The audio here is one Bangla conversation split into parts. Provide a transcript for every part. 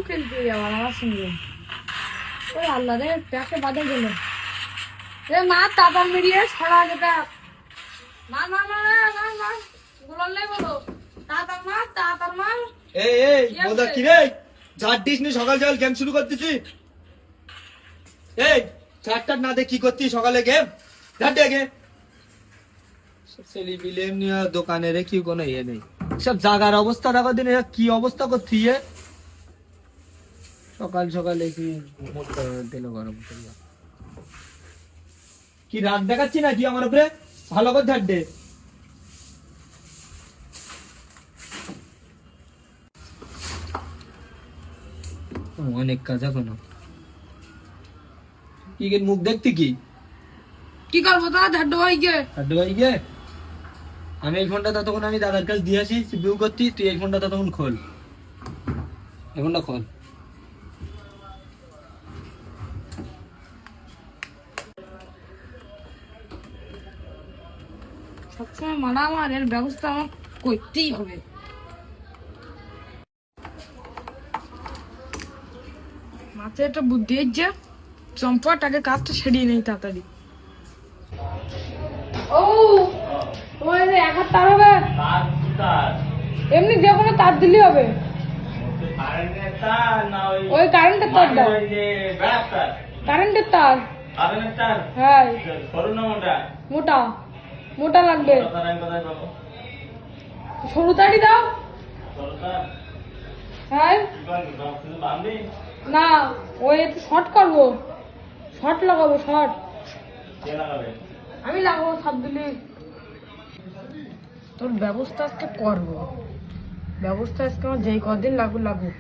খেলতে আবার আমার সঙ্গে। ওই আল্লাহ রে, প্যাকে বাঁধে গেল। এ মা তাতা মেরিয়ে ছড়া যেটা মা মা মা মা মা বললে বলো তাতার মা তাতার মা। এই এই মোদা কি রে, ঝাড় দিস নি সকাল সকাল গেম শুরু করতেছি। এই ঝাড়টার না দে কি করতি সকালে গেম, ঝাড় দে আগে। ছেলে বিলে নিয়ে দোকানে রে কি কোনো ইয়ে নেই, সব জাগার অবস্থা দেখো দিন, কি অবস্থা করছি সকাল সকালে কি দিল গরম করলো। কি রাগ দেখাচ্ছি না কি আমার উপরে, ভালো করে ঝাড় দে। অনেক কাজ এখনো, কি মুখ দেখতে কি কি করবো তা ঝাড্ডু ভাই গে ঝাড় ভাই গে। আমি এই ফোনটা ততক্ষণ আমি দাদার কাছে দিয়ে আসি সিপিইউ করতি, তুই এই ফোনটা ততক্ষণ খোল, এই ফোনটা খোল। সবসময় মানা আমার, এর ব্যবস্থা আমার করতেই হবে। মাথায় একটা বুদ্ধি এসছে, চম্পাটাকে কাজটা সেরিয়ে নেই তাড়াতাড়ি। ও তোমার এক হাত তার হবে, এমনি যে কোনো তার দিলেই হবে। ওই কারেন্টের তার দাও, কারেন্টের তার। হ্যাঁ মোটা মোটা লাগবে, সরু তারই দাও। হ্যাঁ না ওই একটু শর্ট করবো, শর্ট লাগাবো, শর্ট আমি লাগাবো সব দিলে। তোর ব্যবস্থা আজকে করবো, ব্যবস্থা আজকে আমার যেই কদিন লাগুক।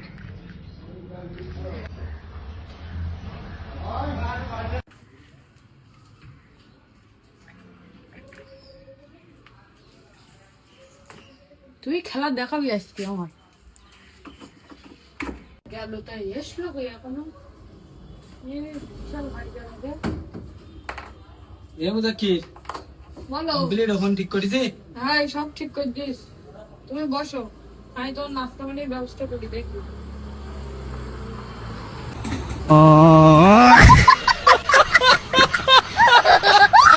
তুই খেলা দেখাবি আজকে আমার। গেল তাই এসলো কই এখনো, কি বলো। ফোন ঠিক করেছি? হ্যাঁ সব ঠিক করে দিস, তুমি বসো, আমি তোর নাস্তা পানির ব্যবস্থা করি দেখবি।